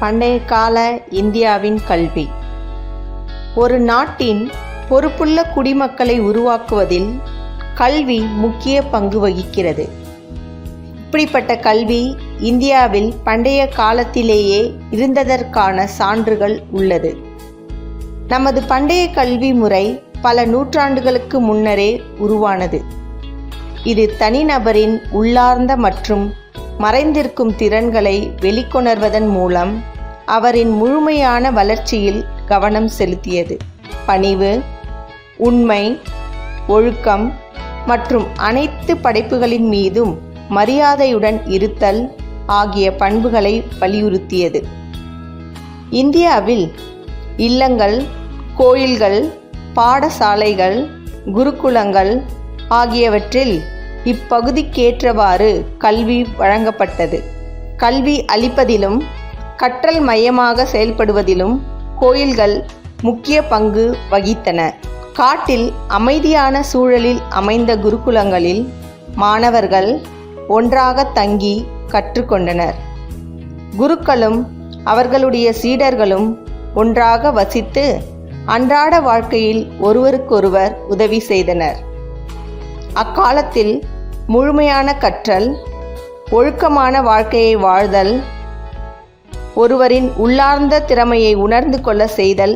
பண்டைய கால இந்தியாவின் கல்வி. ஒரு நாட்டின் பொறுப்புள்ள குடிமக்களை உருவாக்குவதில் கல்வி முக்கிய பங்கு வகிக்கிறது. இப்படிப்பட்ட கல்வி இந்தியாவில் பண்டைய காலத்திலேயே இருந்ததற்கான சான்றுகள் உள்ளது. நமது பண்டைய கல்வி முறை பல நூற்றாண்டுகளுக்கு முன்னரே உருவானது. இது தனிநபரின் உள்ளார்ந்த மற்றும் மறைந்திருக்கும் திறன்களை வெளிக்கொணர்வதன் மூலம் அவரின் முழுமையான வளர்ச்சியில் கவனம் செலுத்தியது. பணிவு, உண்மை, ஒழுக்கம் மற்றும் அனைத்து படைப்புகளின் மீதும் மரியாதையுடன் இருத்தல் ஆகிய பண்புகளை வலியுறுத்தியது. இந்தியாவில் இல்லங்கள், கோயில்கள், பாடசாலைகள், குருகுலங்கள் ஆகியவற்றில் இப்பகுதிக்கேற்றவாறு கல்வி வழங்கப்பட்டது. கல்வி அளிப்பதிலும் கற்றல் மையமாக செயல்படுவதிலும் கோயில்கள் முக்கிய பங்கு வகித்தன. காட்டில் அமைதியான சூழலில் அமைந்த குருகுலங்களில் மாணவர்கள் ஒன்றாக தங்கி கற்றுக்கொண்டனர். குருக்களும் அவர்களுடைய சீடர்களும் ஒன்றாக வசித்து அன்றாட வாழ்க்கையில் ஒருவருக்கொருவர் உதவி செய்தனர். அக்காலத்தில் முழுமையான கற்றல், ஒழுக்கமான வாழ்க்கையை வாழ்தல், ஒருவரின் உள்ளார்ந்த திறமையை உணர்ந்து கொள்ள செய்தல்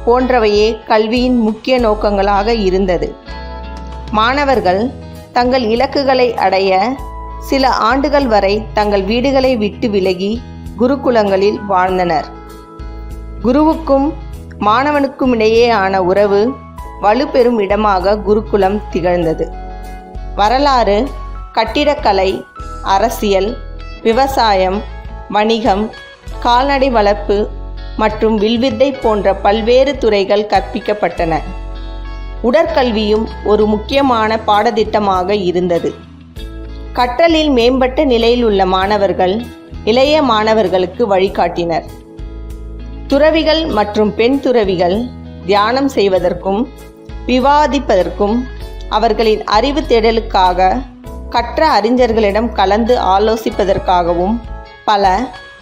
போன்றவையே கல்வியின் முக்கிய நோக்கங்களாக இருந்தது. மாணவர்கள் தங்கள் இலக்குகளை அடைய சில ஆண்டுகள் வரை தங்கள் வீடுகளை விட்டு விலகி குருகுலங்களில் வாழ்ந்தனர். குருவுக்கும் மாணவனுக்கும் இடையேயான உறவு வலுப்பெறும் இடமாக குருகுலம் திகழ்ந்தது. வரலாறு, கட்டிடக்கலை, அரசியல், விவசாயம், வணிகம், கால்நடை வளர்ப்பு மற்றும் வில்வித்தை போன்ற பல்வேறு துறைகள் கற்பிக்கப்பட்டன. உடற்கல்வியும் ஒரு முக்கியமான பாடத்திட்டமாக இருந்தது. கற்றலில் மேம்பட்ட நிலையில் உள்ள மாணவர்கள் இளைய மாணவர்களுக்கு வழிகாட்டினர். துறவிகள் மற்றும் பெண் துறவிகள் தியானம் செய்வதற்கும் விவாதிப்பதற்கும் அவர்களின் அறிவு தேடலுக்காக கற்ற அறிஞர்களிடம் கலந்து ஆலோசிப்பதற்காகவும் பல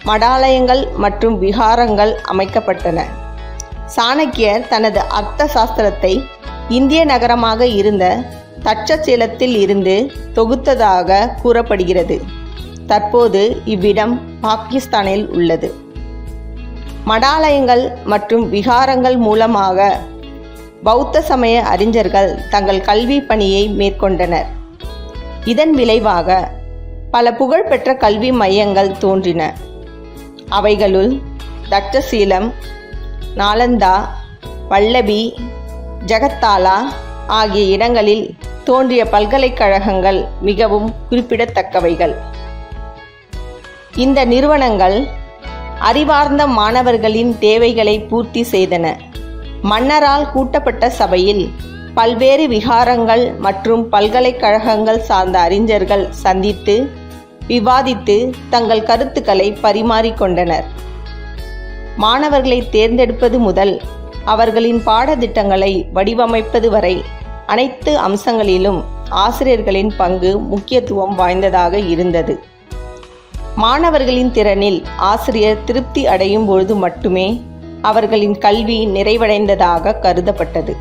மடாலயங்கள் மற்றும் விகாரங்கள் அமைக்கப்பட்டன. சாணக்கியர் தனது அர்த்த சாஸ்திரத்தை இந்திய நகரமாக இருந்த தட்சசீலத்தில் இருந்து தொகுத்ததாக கூறப்படுகிறது. தற்போது இவ்விடம் பாகிஸ்தானில் உள்ளது. மடாலயங்கள் மற்றும் விகாரங்கள் மூலமாக பௌத்த சமய அறிஞர்கள் தங்கள் கல்வி பணியை மேற்கொண்டனர். இதன் விளைவாக பல புகழ்பெற்ற கல்வி மையங்கள் தோன்றின. அவைகளுள் தட்சசீலம், நாலந்தா, வல்லபி, ஜகத்தாலா ஆகிய இடங்களில் தோன்றிய பல்கலைக்கழகங்கள் மிகவும் குறிப்பிடத்தக்கவைகள். இந்த நிறுவனங்கள் அறிவார்ந்த மாணவர்களின் தேவைகளை பூர்த்தி செய்தன. மன்னரால் கூட்டப்பட்ட சபையில் பல்வேறு விகாரங்கள் மற்றும் பல்கலைக்கழகங்கள் சார்ந்த அறிஞர்கள் சந்தித்து விவாதித்து தங்கள் கருத்துக்களை பரிமாறிக்கொண்டனர். மாணவர்களை தேர்ந்தெடுப்பது முதல் அவர்களின் பாடத்திட்டங்களை வடிவமைப்பது வரை அனைத்து அம்சங்களிலும் ஆசிரியர்களின் பங்கு முக்கியத்துவம் வாய்ந்ததாக இருந்தது. மாணவர்களின் திறனில் ஆசிரியர் திருப்தி அடையும் பொழுது மட்டுமே அவர்களின் கல்வி நிறைவடைந்ததாக கருதப்பட்டது.